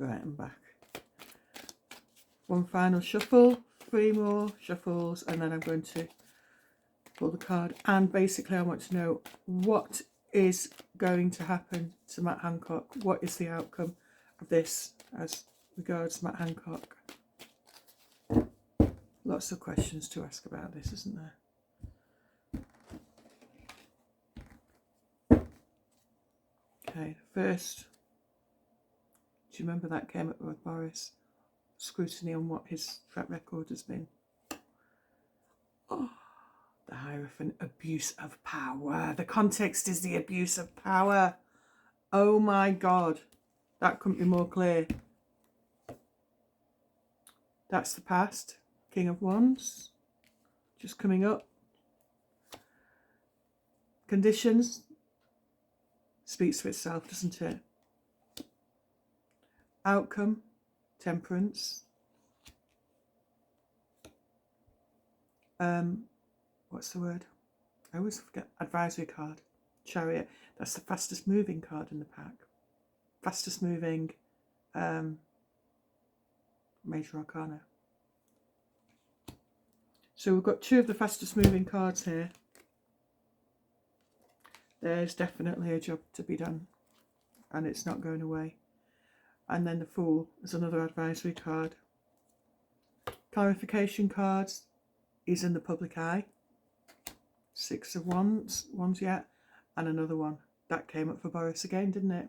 Right, I'm back. One final shuffle, 3 more shuffles, and then I'm going to pull the card. And basically I want to know what is going to happen to Matt Hancock. What is the outcome of this as regards Matt Hancock? Lots of questions to ask about this, isn't there? Okay, first, do you remember that came up with Boris? Scrutiny on what his track record has been. Oh, the Hierophant, abuse of power. The context is the abuse of power. Oh my God, that couldn't be more clear. That's the past. King of Wands, just coming up. Conditions speaks for itself, doesn't it? Outcome, Temperance. What's the word? I always forget. Advisory card. Chariot. That's the fastest moving card in the pack. Fastest moving Major Arcana. So we've got 2 of the fastest moving cards here. There's definitely a job to be done, and it's not going away. And then the Fool is another advisory card. Clarification cards is in the public eye. 6 of Wands, yet, and another one. That came up for Boris again, didn't it?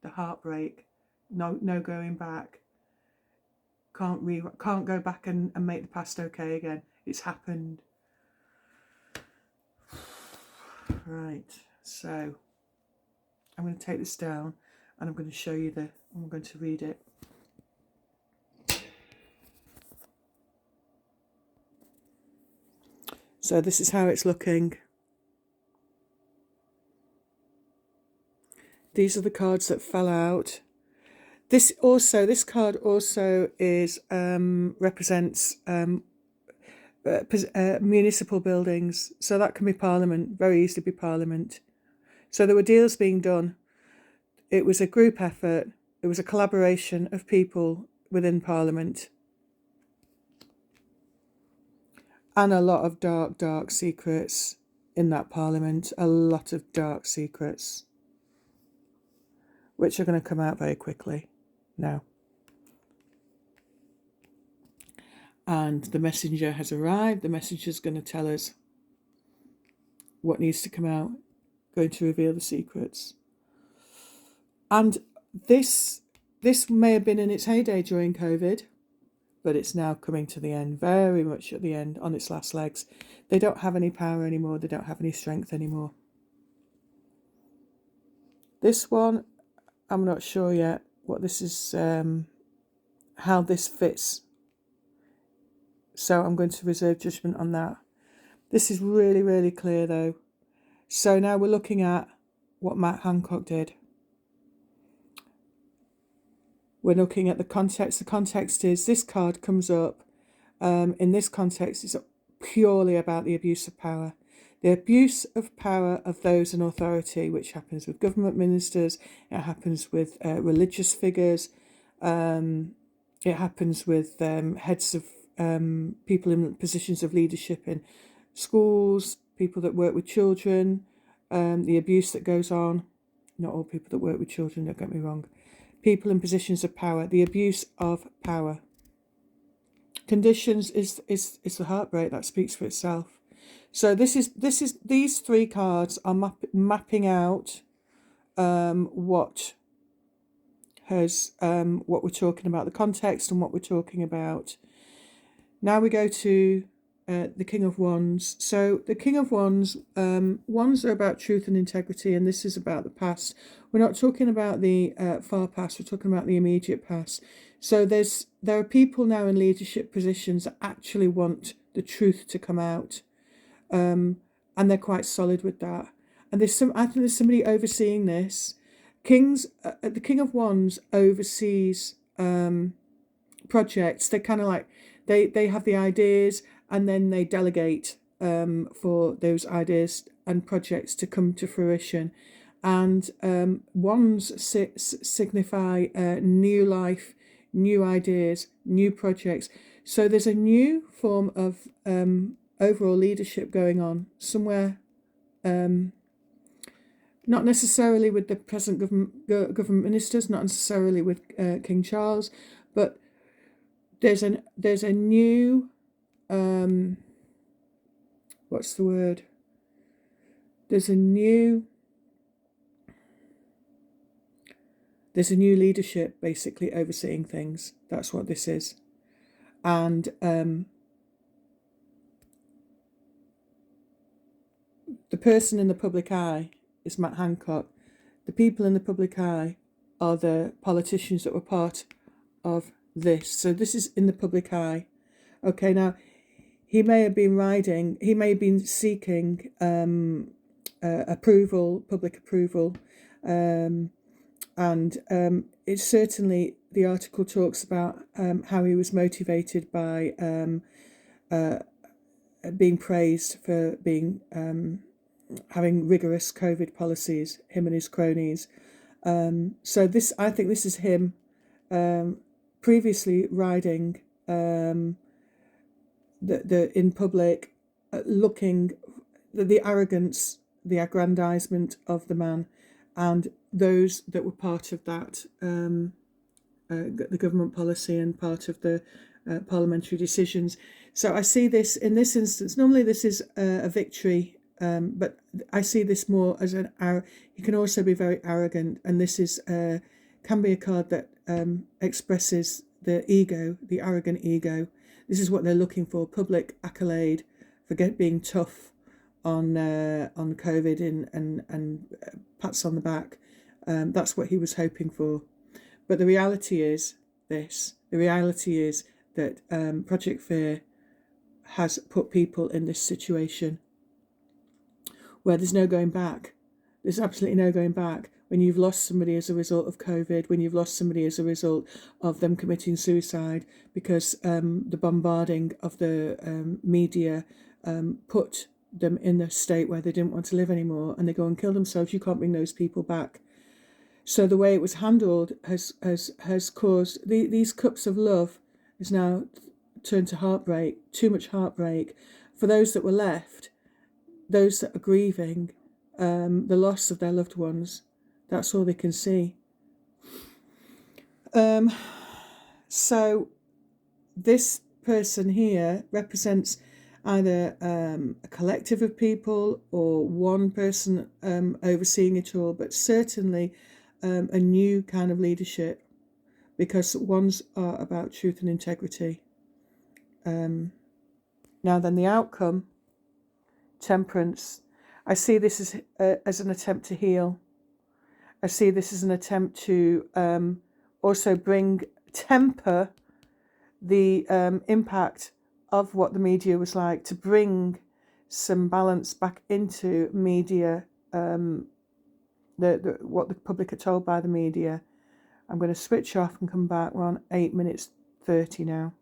The heartbreak. No going back. Can't go back and make the past okay again. It's happened. Right, so I'm going to take this down and I'm going to show you I'm going to read it. So this is how it's looking. These are the cards that fell out. This card also is represents municipal buildings. So that can be Parliament, very easily be Parliament. So there were deals being done. It was a group effort. It was a collaboration of people within Parliament. And a lot of dark secrets in that Parliament. A lot of dark secrets, which are going to come out very quickly now. And the messenger has arrived. The messenger's going to tell us what needs to come out, going to reveal the secrets. And this may have been in its heyday during COVID, but it's now coming to the end, very much at the end, on its last legs. They don't have any power anymore. They don't have any strength anymore. This one, I'm not sure yet what this is, how this fits. So I'm going to reserve judgment on that. This is really, really clear though. So now we're looking at what Matt Hancock did. We're looking at the context. The context is, this card comes up. In this context, it's purely about the abuse of power. The abuse of power of those in authority, which happens with government ministers, it happens with religious figures, it happens with heads of people in positions of leadership in schools, people that work with children, the abuse that goes on. Not all people that work with children, don't get me wrong. People in positions of power, the abuse of power. Conditions is the heartbreak that speaks for itself. So these 3 cards are mapping out what we're talking about, the context and what we're talking about. Now we go to the King of Wands. So the King of Wands, wands are about truth and integrity, and this is about the past. We're not talking about the far past, we're talking about the immediate past. So there are people now in leadership positions that actually want the truth to come out, and they're quite solid with that. And I think there's somebody overseeing this. The King of Wands oversees projects. They're kind of like, they have the ideas and then they delegate for those ideas and projects to come to fruition. and wands signify new life, new ideas, new projects. So there's a new form of overall leadership going on somewhere, not necessarily with the present government ministers, not necessarily with King Charles, but there's a new what's the word? There's a new leadership basically overseeing things. That's what this is. And the person in the public eye is Matt Hancock. The people in the public eye are the politicians that were part of this. So this is in the public eye. Okay, now he may have been seeking approval, public approval, and it's certainly, the article talks about how he was motivated by being praised for being having rigorous COVID policies, him and his cronies. So this, I think this is him previously riding the in public, looking the arrogance, the aggrandizement of the man, and those that were part of that, the government policy and part of the parliamentary decisions. So I see this in this instance. Normally this is a victory, but I see this more as he can also be very arrogant, and this is can be a card that expresses the ego, the arrogant ego. This is what they're looking for: public accolade for being tough on COVID and pats on the back. That's what he was hoping for. But the reality is this. The reality is that Project Fear has put people in this situation where there's no going back. There's absolutely no going back. When you've lost somebody as a result of COVID, when you've lost somebody as a result of them committing suicide because the bombarding of the media put them in a state where they didn't want to live anymore, and they go and kill themselves, you can't bring those people back. So the way it was handled has caused these cups of love is now turned to heartbreak, too much heartbreak for those that were left, those that are grieving the loss of their loved ones. That's all they can see. So this person here represents either a collective of people or one person overseeing it all, but certainly a new kind of leadership, because ones are about truth and integrity. Now then, the outcome, temperance. I see this as an attempt to heal. I see this as an attempt to also temper the impact of what the media was like, to bring some balance back into media, what the public are told by the media. I'm going to switch off and come back. We're on 8 minutes 30 now.